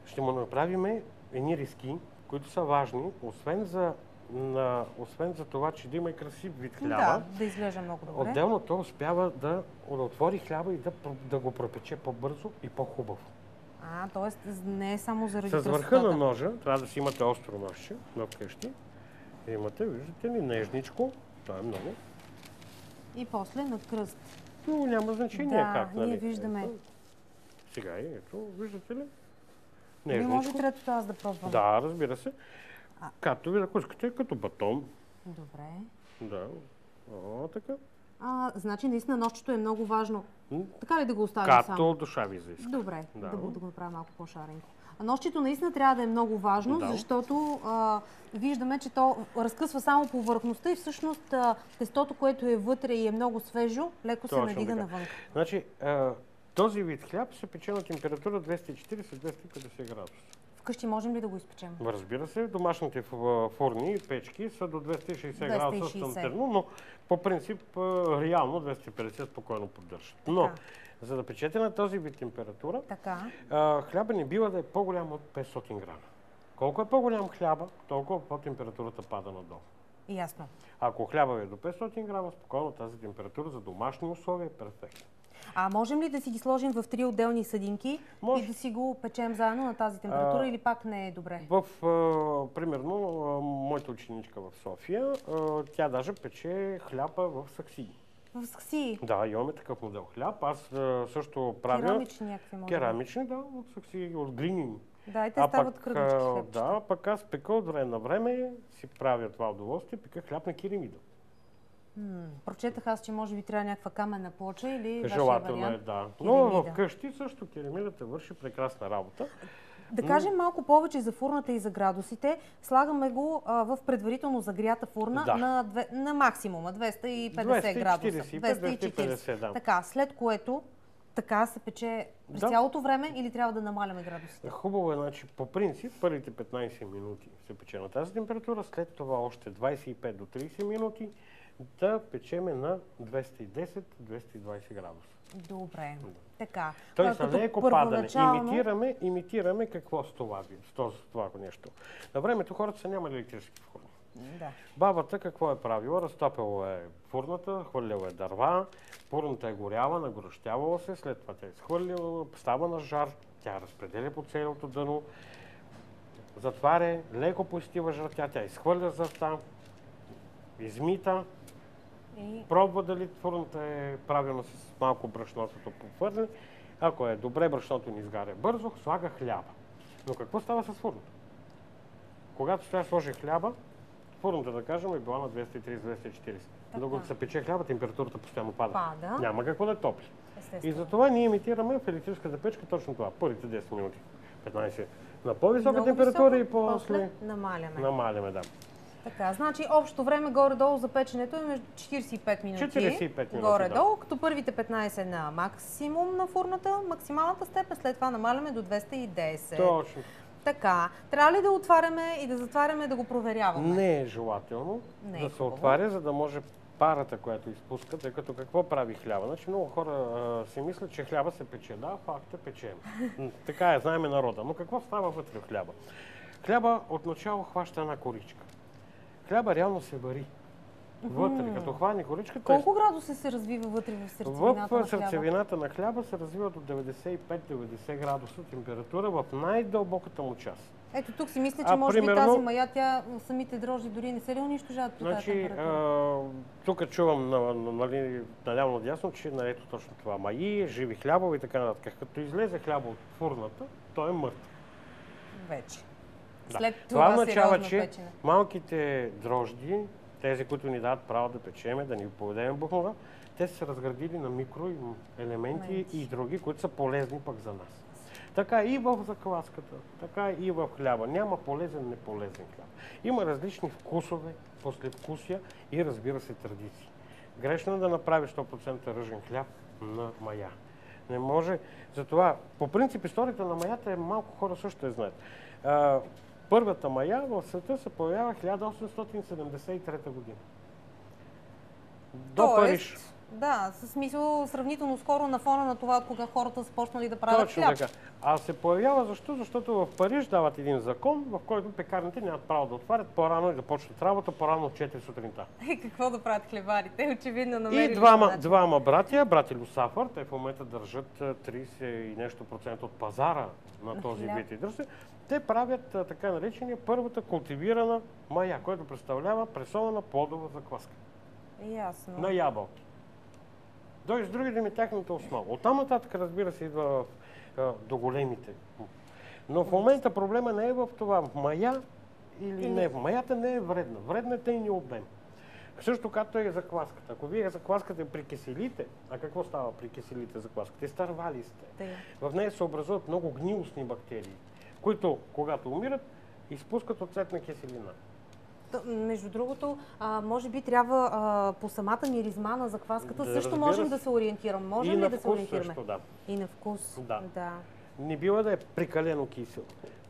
ще му направим едни риски, които са важни, освен за това, че да има и красив вид хляба. Да изглежда много добре. Отделно то успява да отвори хляба и да го пропече по-бързо и по-хубаво. Т.е. не е само заради красотата. С върха на ножа, трябва да си имате остро ножче вкъщи. Имате, виждате ли, нежничко. Това е много. И после на кръст. Но няма значение как, нали? Ние виждаме. Сега ето, виждате ли? Не може третото аз да пробвам. Да, разбира се. Както ви, ако искате, като батон. Добре. Да. Така. Значи наистина нощчето е много важно. Така ли да го оставим само? Както душа ви изиска. Добре, да го направя малко по-шаренко. Нощчето наистина трябва да е много важно, защото виждаме, че то разкъсва само повърхността и всъщност тестото, което е вътре и е много свежо, леко се надига навън. Значи, този вид хляб се пече на температура 240-250 градуса. Вкъщи можем ли да го изпечем? Разбира се, домашните фурни и печки са до 260 градуса стандартно, но по принцип реално 250 спокойно поддържат. Но, за да печете на този вид температура, хляба не бива да е по-голям от 500 грама. Колко е по-голям хляба, толкова по-температурата пада надолу. Ясно. Ако хляба е до 500 грама, спокойно тази температура за домашни условия е перфектна. Можем ли да си ги сложим в 3 отделни съдинки и да си го печем заедно на тази температура или пак не е добре? Примерно, моята ученичка в София, тя даже пече хляба в саксии. В саксии? Да, имаме такъв модел хляб. Аз също правя... Керамични някакви модели? Керамични, от саксии, от глинини. Да, и те стават кръгички хлебчета. Да, пък аз пека от време на време, си правя това удоволствие, пека хляб на керамида. Прочетах аз, че може би трябва някаква каменна плоча или вашия желателно вариант. Да. Но вкъщи също керамидата върши прекрасна работа. Да кажем малко повече за фурната и за градусите. Слагаме го в предварително загрята фурна на максимума 250 градуса. 240. Така, след което така се пече през цялото време или трябва да намаляме градусите? Хубаво е, значи по принцип първите 15 минути се пече на тази температура, след това още 25 до 30 минути да печеме на 210-220 градуса. Добре. Така. Тоест Като леко падане. Имитираме какво с това нещо. На времето хората са нямали електрически входи. Да. Бабата какво е правила? Разтопила е фурната, хвърлила е дърва, фурната е горяла, нагорещявала се, след това тя е изхвърлила, става на жар, тя разпределя по цялото дъно, затваря, леко поизстива жар, тя изхвърля зърта, измита, пробва дали фурната е правилно с малко брашното повърне. Ако е добре, брашното не изгаря бързо, слага хляба. Но какво става с фурната? Когато тя сложи хляба, фурната, да кажем, е била на 230-240. Докато се пече хляба, температурата постоянно пада. Няма какво да е топли. И затова ние имитираме в електрическата печка точно това. Първите 10 минути, 15 на по-висока температура и после намаляме. Да. Така, значи общо време горе-долу за печенето е между 45 минути. 45 минути, горе-долу, като първите 15 на максимум на фурната, максималната степен, след това намаляме до 210. Точно. Така, трябва ли да отваряме и да затваряме, да го проверяваме? Не е желателно да се отваря, за да може парата, която изпуска, тъй като какво прави хляба? Значи много хора си мислят, че хляба се пече. Да, факт е, печем. Така е, знаеме народа. Но какво става вътре в хляба? Хляба отначало хваща една коричка. Хляба реално се вари. Вътре, като хване коричката... Колко градуса се развива вътре в сърцевината на хляба? В сърцевината на хляба се развива до 95-90 градуса температура в най-дълбоката му част. Ето тук си мисля, че може би тази мая, самите дрожди дори не се ли унищожават при тази температура? Тук чувам наляво надясно, че ето точно това. Маи, живи хлябове и така нататък. Като излезе хляба от фурната, той е мъртв. Вече. Да. След това означава, че печене. малките дрожди, тези, които ни дават право да печеме, да ни поведем бухнова, те са се разградили на микроелементи и други, които са полезни пък за нас. Така и в закваската, така и в хляба. Няма полезен, неполезен хляб. Има различни вкусове, послевкусия и, разбира се, традиции. Грешно е да направиш 100% ръжен хляб на мая. Не може. Затова, по принцип, историята на маята е малко хора също я знаят. Първата мая в света се появява 1873 година. До Париж. Да, със смисъл сравнително скоро на фона на това, от кога хората започнали да правят хляб. Точно така. А се появява защо? Защото в Париж дават един закон, в който пекарните нямат право да отварят по-рано и да почнат работа по-рано от 4 сутринта. И какво да правят хлебарите? Очевидно намерили. И двама брати Люсафър, те в момента държат 30 и нещо % от пазара на този вид индустрия. Те правят така наречения първата култивирана мая, която представлява пресована плодова закваска. Ясно. На ябълки. С други думи, тяхната основа. Оттам нататък, разбира се, идва до големите. Но в момента проблема не е в това, в мая или не. Маята не е вредна. Вредна е тейния обем. Също както е закваската. Ако вие закваската прикиселите, а какво става при киселите закваската? Изтървали сте. В нея се образуват много гнилостни бактерии, които, когато умират, изпускат оцетна киселина. Между другото, може би трябва по самата миризма на закваската също можем да се ориентираме. Можем ли да се ориентираме? Също, да. И на вкус. Да. Не бива да е прекалено кисел.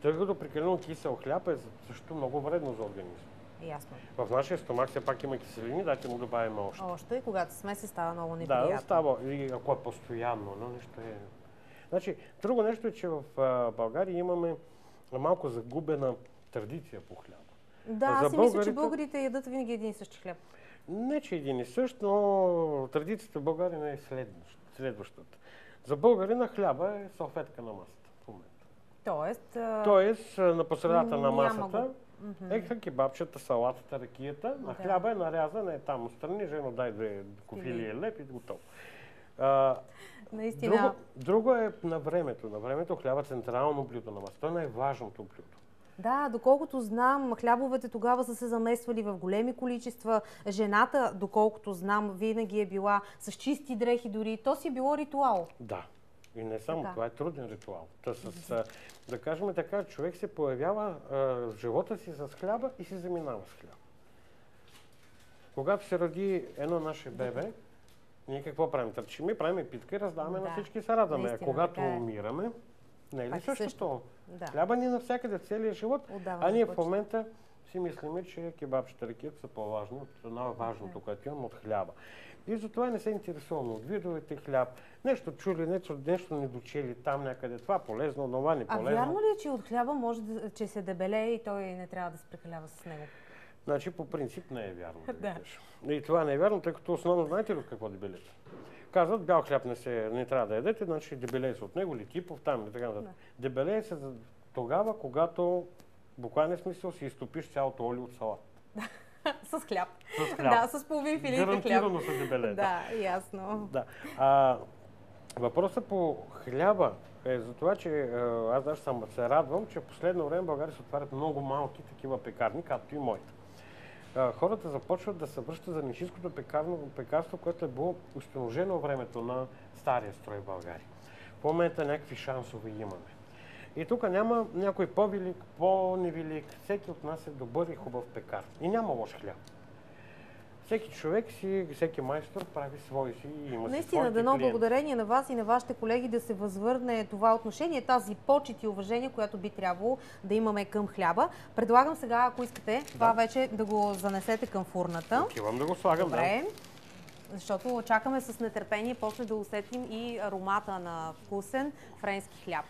Тъй като прекалено кисел хляб е също много вредно за организма. Ясно. В нашия стомах все пак има киселини, дайте му добавим още. Още и когато смеси става много неприятно. Да, става. И ако е постоянно, но нещо е... Значи, друго нещо е, че в България имаме малко загубена традиция по хляба. Да, аз си мисля, че българите ядат винаги един и същи хляб. Не, че един и същ, но традицията в България не е следващата. За българина хляба е салфетка на масата в момента. Тоест на посредата на масата кебабчета, салатата, ракията, а хляба е нарязан, е там отстрани, жено дай 2 кофили леп и готово. Наистина. Друго е на времето. На времето хляба е централно блюдо на масата. То е най-важното блюдо. Да, доколкото знам, хлябовете тогава са се замествали в големи количества. Жената, доколкото знам, винаги е била с чисти дрехи дори. То си е било ритуал. Да. И не само, това е труден ритуал. Да кажем така, човек се появява в живота си с хляба и се заминава с хляба. Когато се роди едно наше бебе, ние какво правим? Търчиме, правим питка и раздаваме на всички, се радваме. А когато умираме, не е ли същото? Да. Хляба ни навсякъде целия живот, а ние в момента си мислиме, че кебабчета ракет са по-важни от най-важното, което имам, от хляба. И затова не се интересуваме от видовете хляб. Нещо чули, нещо недочели там някъде. Това полезно, това не полезно. А вярно ли е, че от хляба може че се дебелее и той не трябва да се прекалява с него? Значи по принцип не е вярно. Да. И това не е вярно, тъй като основно знаете ли от какво дебелете? Казват, бял хляб не трябва да ядете, значи дебелее се от него, ликипов там и така нататък. Дебелее се тогава, когато буквален смисъл си изтопиш цялото олио от салат. С хляб. С хляб. Да, с половин филийка хляб. Гарантирано се дебелее. Да, ясно. Да. Въпросът по хляба е за това, че аз даже се радвам, че в последно време в България се отварят много малки такива пекарни, както и моите. Хората започват да се връщат за нишинското пекарство, което е било установено времето на стария строй в България. В момента някакви шансове имаме. И тук няма някой по-велик, по-невелик. Всеки от нас е добър и хубав пекар. И няма лош хляб. Всеки човек всеки майстор прави свои си и има си наистина, дано благодарение на вас и на вашите колеги да се възвърне това отношение, тази почет и уважение, която би трябвало да имаме към хляба. Предлагам сега, ако искате, това вече да го занесете към фурната. Отивам да го слагам, добре. Защото чакаме с нетърпение после да усетим и аромата на вкусен френски хляб.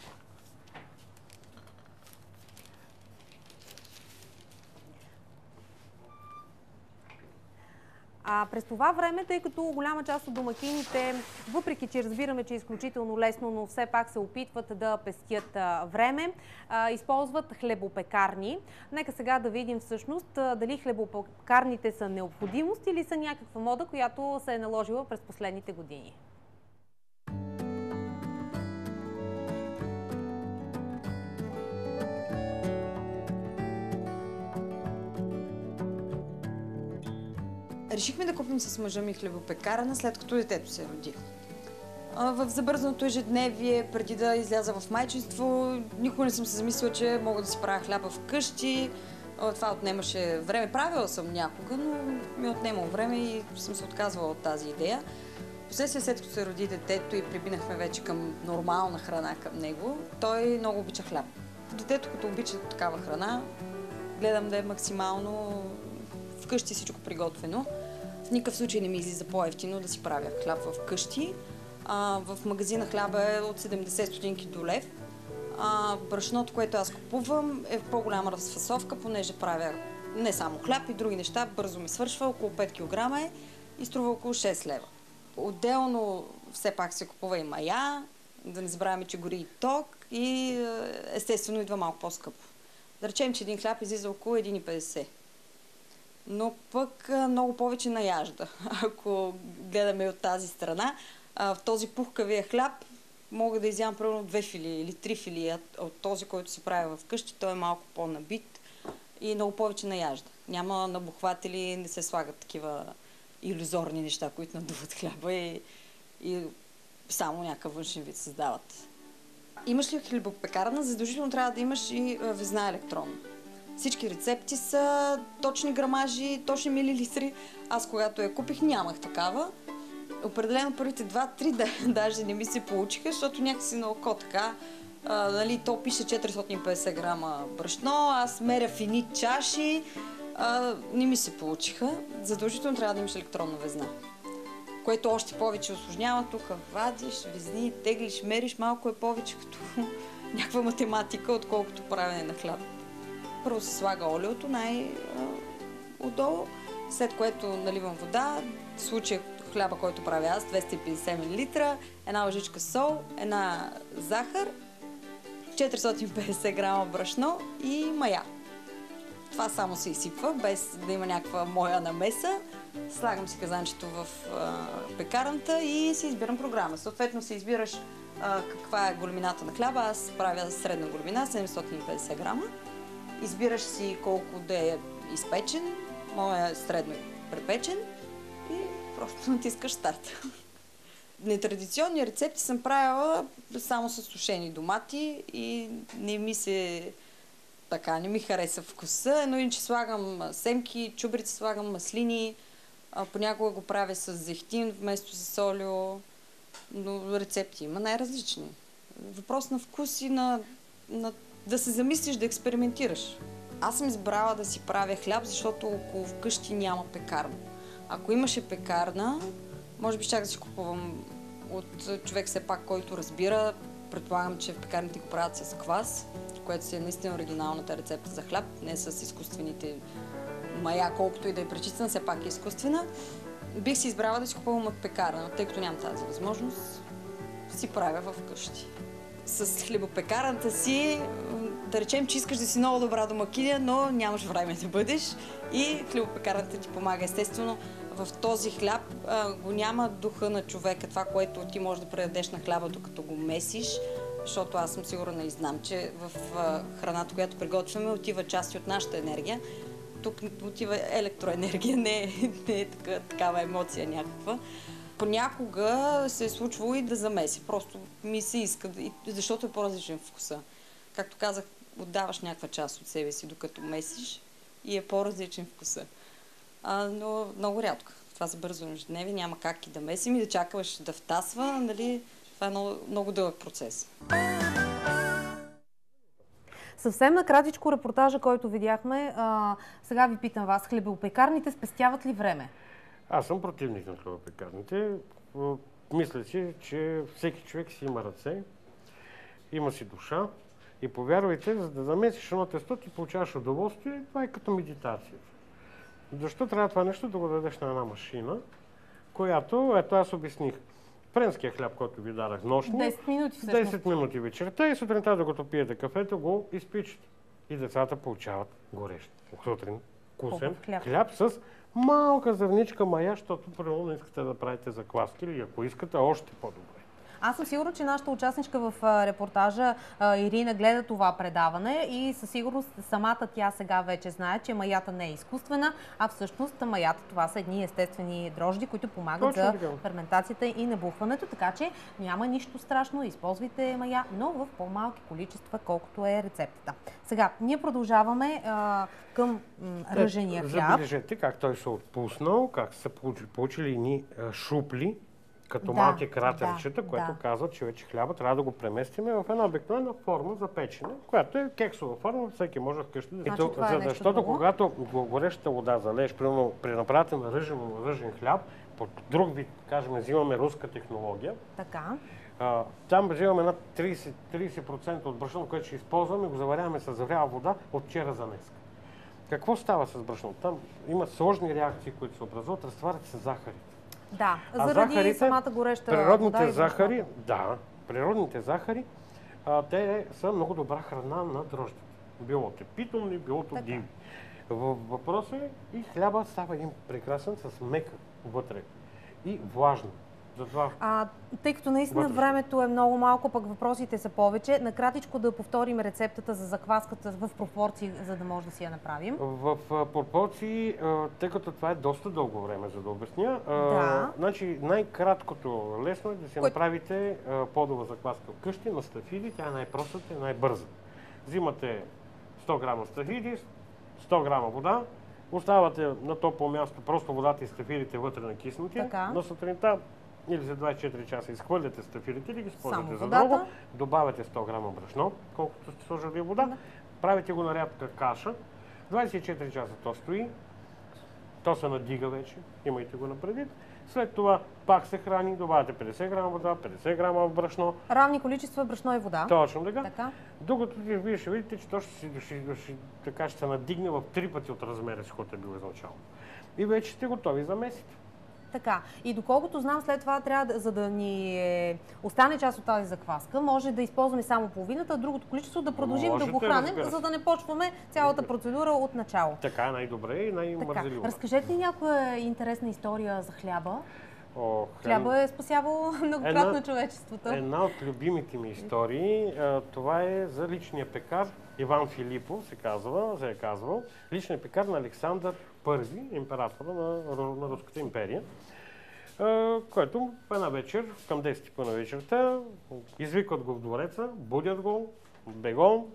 През това време, тъй като голяма част от домакините, въпреки че разбираме, че е изключително лесно, но все пак се опитват да пестят време, използват хлебопекарни. Нека сега да видим всъщност дали хлебопекарните са необходимост или са някаква мода, която се е наложила през последните години. Решихме да купим с мъжа ми хлебопекарна, след като детето се роди. В забързаното ежедневие, преди да изляза в майчинство, никога не съм се замислила, че мога да си правя хляба вкъщи. Това отнемаше време. Правила съм някога, но ми отнемало време и съм се отказвала от тази идея. Последствие, след като се роди детето и прибинахме вече към нормална храна към него, той много обича хляб. Детето, като обича такава храна, гледам да е максимално вкъщи всичко приготвено. В никакъв случай не ми излиза по-евтино да си правя хляб вкъщи. В магазина хляба е от 70 стотинки до лев. Брашното, което аз купувам, е в по-голяма разфасовка, понеже правя не само хляб и други неща. Бързо ми свършва, около 5 кг е и струва около 6 лева. Отделно все пак се купува и мая, да не забравяме, че гори и ток и естествено идва малко по-скъпо. Да речем, че един хляб излиза около 1,50. Но пък много повече наяжда, ако гледаме от тази страна. В този пухкавия хляб мога да изям примерно 2 филии или 3 филии от този, който се прави вкъщи. Той е малко по-набит и много повече наяжда. Няма набухватели, не се слагат такива илюзорни неща, които надуват хляба и само някакъв външен вид създават. Имаш ли хлебопекарна, задължително трябва да имаш и везна електронна. Всички рецепти са точни грамажи, точни милилитри. Аз когато я купих, нямах такава. Определено първите 2-3 даже не ми се получиха, защото някакси на око така. То пише 450 грама брашно, аз меря в едни чаши. Не ми се получиха. Задължително трябва да имаш електронна везна. Което още повече усложнява. Тук вадиш, везни, теглиш, мериш. Малко е повече като някаква математика, отколкото правене на хляб. Първо се слага олиото най-отдолу, след което наливам вода. В случая хляба, който правя аз, 250 мл, една лъжичка сол, една захар, 450 грама брашно и мая. Това само се изсипва, без да има някаква моя намеса. Слагам си казанчето в пекарната и си избирам програма. Съответно си избираш каква е големината на хляба. Аз правя средна големина, 750 грама. Избираш си колко да е изпечен, моя е средно препечен и просто натискаш старт. Нетрадиционни рецепти съм правила само с сушени домати и не ми хареса вкуса, но иначе слагам семки, чубрици, слагам маслини, понякога го правя с зехтин вместо с олио, но рецепти има най-различни. Въпрос на вкус и да се замислиш, да експериментираш. Аз съм избрала да си правя хляб, защото около вкъщи няма пекарна. Ако имаше пекарна, може би щях да си купувам от човек все пак, който разбира. Предполагам, че в пекарните го правят с квас, което си е наистина оригиналната рецепта за хляб, не с изкуствените мая, колкото и да е пречистена, все пак е изкуствена. Бих си избрала да си купувам от пекарна, тъй като нямам тази възможност, си правя вкъщи. С хлебопекарната си, да речем, че искаш да си много добра домакиня, но нямаш време да бъдеш и хлебопекарната ти помага. Естествено, в този хляб го няма духа на човека, това, което ти можеш да предадеш на хляба, докато го месиш, защото аз съм сигурна и знам, че в храната, която приготвяме, отива части от нашата енергия. Тук отива електроенергия, не е такава емоция някаква. Понякога се е случвало и да замеси. Просто ми се иска, защото е по-различен вкуса. Както казах, отдаваш някаква част от себе си, докато месиш и е по-различен вкуса. Но много рядко. Това за бързо ежедневие, няма как и да месим и да чакаш да втасва. Нали? Това е много дълъг процес. Съвсем накратичко репортажа, който видяхме, сега ви питам вас, хлебопекарните спестяват ли време? Аз съм противник на хлебопекарните. Мисля си, че всеки човек си има ръце, има си душа и повярвайте, за да замесиш едно тесто, ти получаваш удоволствие, това е като медитация. Защо трябва това нещо да го дадеш на една машина, която, ето аз обясних, френския хляб, който ви дадах нощно, 10 минути всъщност. 10 минути вечерта и сутринта, докато пиете кафето, го изпичате. И децата получават горещ сутрин вкусен хляб с малка зърничка мая, защото примерно не искате да правите закваски или ако искате, още по-добре. Аз съм сигурна, че нашата участничка в репортажа Ирина гледа това предаване и със сигурност самата тя сега вече знае, че маята не е изкуствена, а всъщност маята това са едни естествени дрожди, които помагат за ферментацията и набухването, така че няма нищо страшно, използвайте мая, но в по-малки количества, колкото е рецептата. Сега, ние продължаваме към ръжения хляб. Забележете как той се отпуснал, как са получили едни шупли, като малки кратерчета, което казва, че вече хляба трябва да го преместиме в една обикновена форма за печене, която е кексова форма, всеки може вкъщи да... Защото когато горещата вода залееш, примерно при направата на ръжен хляб, по друг вид, кажем, взимаме руска технология, там взимаме над 30% от брашно, което ще използваме и го заваряваме с завряла вода от вчера за днес. Какво става с брашно? Там има сложни реакции, които се образуват, разтварят се захарите. Да, заради самата гореща вода и захари, природните захари, те са много добра храна на дрождите. Било те питомни, било то диви. Въпросът е и хляба става един прекрасен с мека вътре и влажно. Тъй като наистина времето е много малко, пък въпросите са повече, накратичко да повторим рецептата за закваската в пропорции, за да може да си я направим. В пропорции, тъй като това е доста дълго време, за да обясня, значи най-краткото лесно е да си направите подова закваска вкъщи на стафиди, тя е най-простата и най-бърза. Взимате 100 грама стафиди, 100 грама вода, оставате на топло място, просто водата и стафидите вътре накиснати, на сутринта или за 24 часа изхвърляте стафидите или ги използвате за друго, добавяте 100 грама брашно, колкото сте сложили вода, правите го на рядка каша, 24 часа то стои, то се надига вече, имайте го напредит. След това пак се храни, добавяте 50 грама вода, 50 грама брашно. Равни количества брашно и вода. Точно така. Докато вие ще видите, че то ще се надигне в 3 пъти от размера си, който е бил изначално. И вече сте готови за месите. Така. И доколкото знам, след това трябва, за да ни остане част от тази закваска, може да използваме само половината, а другото количество да продължим да го храним, за да не почваме цялата процедура от начало. Така е най-добре и най-мързеливо. Разкажете ли някоя интересна история за хляба? Хляба е спасявал многократно човечеството. Една от любимите ми истории, това е за личния пекар Иван Филипов, се е казвал. Личният пекар на Александър I, императора на Руската империя, който една вечер, към 10 на вечерта, извикват го в двореца, будят го, бегом.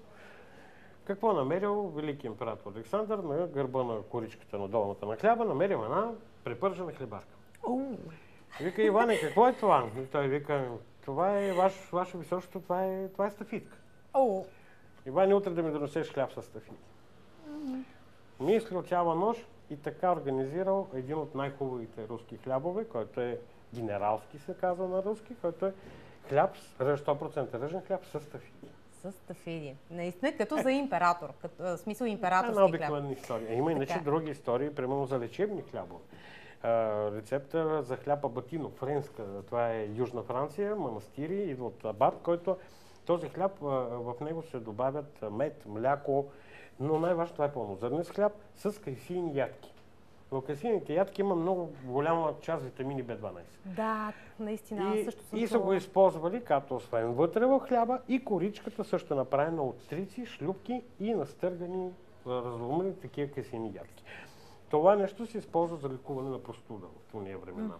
Какво намерил велики император Александър на гърба на коричката на долната на хляба? Намерил една препържена хлебарка. Вика, Иване, какво е това? И той вика, това е ваше височество, това е стафитка. Иване, утре да ми донесеш хляб с стафитка. Мислил цяла нощ и така организирал един от най-хубавите руски хлябове, който е генералски, се казва на руски, който е хляб, 100% ръжен хляб с тафиди. С тафиди. Наистина, като за император. В смисъл императорски хляб. Една обикновена история. Има иначе други истории, примерно за лечебни хлябове. Рецепта за хляба батино, френска, това е Южна Франция, манастири, идва от абат, който този хляб, в него се добавят мед, мляко, но най-важно това е пълнозърнен хляб с кайсийни ядки. В кайсийните ядки има много голяма част витамини B12. Да, наистина, също съм И са го използвали, като освен вътре в хляба, и коричката също е направена от трици, шлюпки и настъргани, разломени такива кайсийни ядки. Това нещо се използва за лекуване на простуда в уния времена.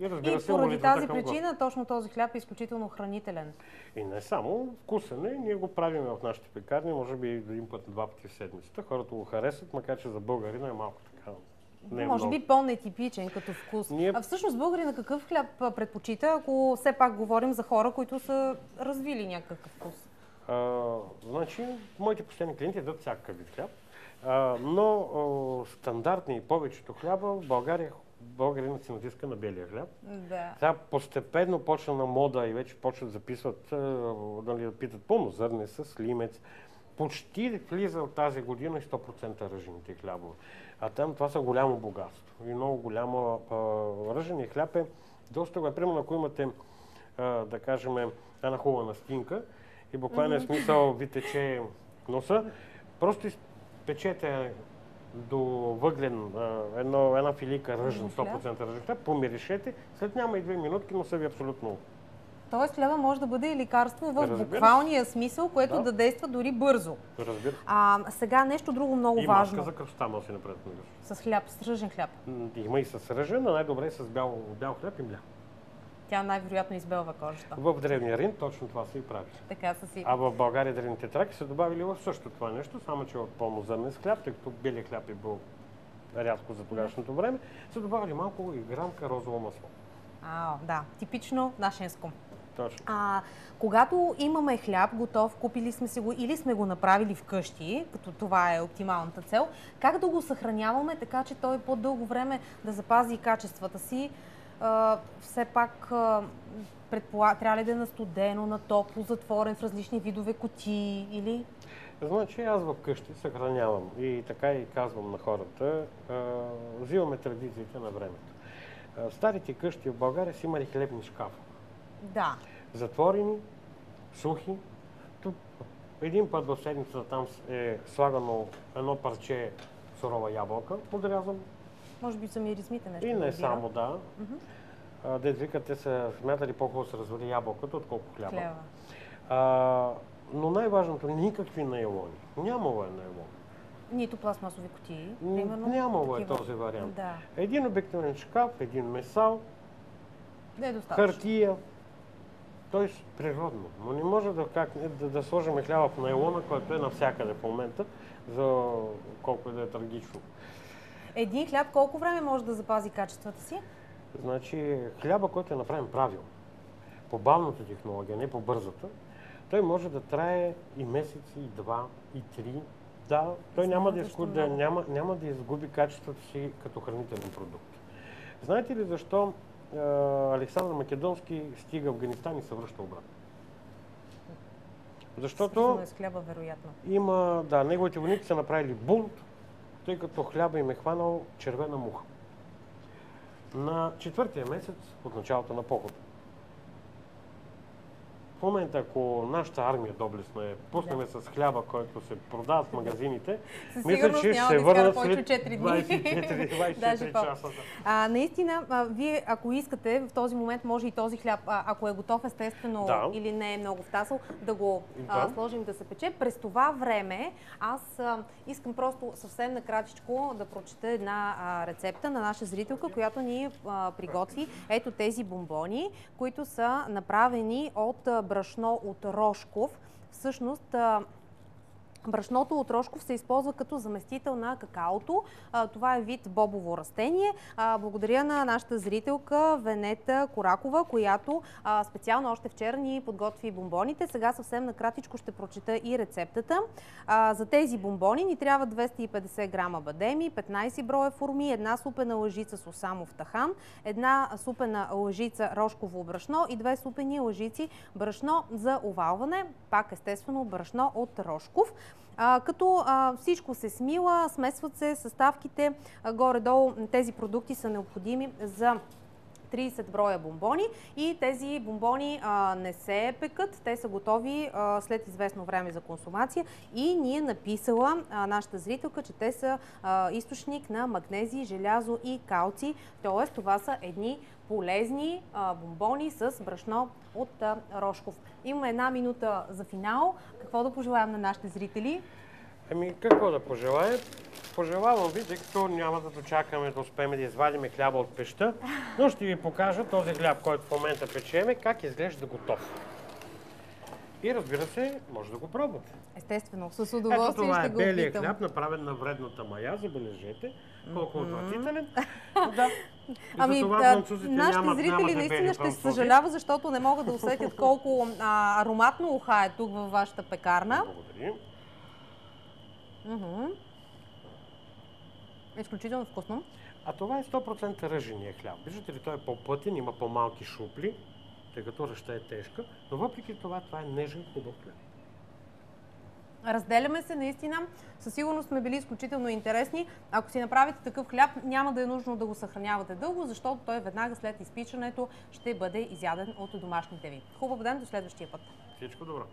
И, разбира се, поради тази причина точно този хляб е изключително хранителен. И не само, вкусен е, ние го правим в нашите пекарни, може би един път, два пъти в седмицата. Хората го харесват, макар че за българина е малко така. Може би по-нетипичен като вкус. А всъщност българина какъв хляб предпочита, ако все пак говорим за хора, които са развили някакъв вкус? Значи, моите последни клиенти дадат всякакъв вид хляб. Но стандартни повечето хляба в България българинът си натиска на белия хляб. Да. Сега постепенно почна на мода и вече почват да записват, да питат пълнозърне с лимец. Почти влиза от тази година и 100% ръжените хлябове. А там това са голямо богатство. И много голямо ръжени хляб е доста голям. Примерно, ако имате, да кажем, една хубава настинка и буквално смисъл ви тече носа, просто печете до въглен една филийка ръжен, 100% ръжен хляб, помиришете, след няма и 2 минутки, но са ви абсолютно. Тоест хляба може да бъде и лекарство в буквалния смисъл, което да действа дори бързо. Разбира. Сега нещо друго много и важно. И маска за кръвта може да си направят. С хляб, с ръжен хляб. Има и с ръжен, а най-добре с бял хляб и мляко. Тя най-вероятно избелва кожата. В Древния Рим точно това се и прави. Така са си. А в България древните траки са добавили в също това нещо, само че от пълнозърнен хляб, тъй като белия хляб е бил рядко за тогашното време, са добавили малко и грамка розово масло. Да, типично нашенско. Точно. Когато имаме хляб готов, купили сме си го или сме го направили вкъщи, като това е оптималната цел, как да го съхраняваме така, че той по-дълго време да запази качествата си? Все пак трябва ли да е на студено, на топло, затворен в различни видове кутии или? Значи аз вкъщи съхранявам и така и казвам на хората, взимаме традициите на времето. Старите къщи в България си имали хлебни шкафове. Да. Затворени, сухи. Тук един път в седмицата там е слагано едно парче сурова ябълка, подрязано. Може би са миризмите нещо. И не само, да. Дед викат, те са смятали по-хубаво се развали ябълката, отколкото хляба. Но най-важното, никакви найлони. Нямало е найлон. Нито пластмасови кутии, примерно. Нямало е този вариант. Да. Един обикновен шкаф, един месал, достатъчно. хартия, т.е. природно. Но не може да сложим хляба в найлона, който е навсякъде в момента, за колко да е трагично. Един хляб колко време може да запази качествата си? Значи хляба, който е направен правилно, по бавната технология, не по бързата, той може да трае и месеци, и 2, и 3. Да, той няма да изгуби качеството си като хранителен продукт. Знаете ли защо Александър Македонски стига в Афганистан и се връща обратно? Защото с хляба, вероятно. Неговите войници са направили бунт, тъй като хляба им е хванал червена муха. На 4-тия месец от началото на похода. В момента, ако нашата армия доблестна пуснем с хляба, който се продава в магазините, мисля, че ще се върнат след 24 часа. Наистина, вие, ако искате, в този момент може и този хляб, ако е готов естествено или не е много втасал, да го сложим да се пече. През това време аз искам просто съвсем накратичко да прочета една рецепта на наша зрителка, която ни приготви ето тези бомбони, които са направени от брашно от Рошков. Всъщност, Брашното от Рошков се използва като заместител на какаото. Това е вид бобово растение. Благодаря на нашата зрителка Венета Коракова, която специално още вчера ни подготви бомбоните. Сега съвсем накратичко ще прочета и рецептата. За тези бомбони ни трябва 250 грама бадеми, 15 броя форми, една супена лъжица сусамов тахан, една супена лъжица рошково брашно и 2 супени лъжици брашно за овалване. Пак естествено брашно от Рошков. Като всичко се смила, смесват се съставките, горе-долу тези продукти са необходими за 30 броя бомбони и тези бомбони не се пекат, те са готови след известно време за консумация и ни е написала нашата зрителка, че те са източник на магнезий, желязо и калций, т.е. това са едни полезни бомбони с брашно от Рошков. Имаме една минута за финал. Какво да пожелаем на нашите зрители? Ами, какво да пожелаем? Пожелавам ви, тъй като няма да дочакаме да успеем да извадим хляба от пещта, но ще ви покажа този хляб, който в момента печеме, как изглежда готов. И разбира се, може да го пробвате. Естествено, с удоволствие ще го опитам. Ето това е белия хляб, направен на вредната мая, забележете. Колко отвратителен. Да. Ами, нашите зрители наистина ще се съжалява, защото не могат да усетят колко ароматно уха е тук във вашата пекарна. Благодарим. Изключително вкусно. А това е 100% ръжения хляб. Виждате ли, той е по-плътен, има по-малки шупли, тъй като ръжта е тежка, но въпреки това, това е нежен, хубав хляб. Разделяме се, наистина. Със сигурност сме били изключително интересни. Ако си направите такъв хляб, няма да е нужно да го съхранявате дълго, защото той веднага след изпичането ще бъде изяден от домашните ви. Хубав ден, до следващия път. Всичко добро!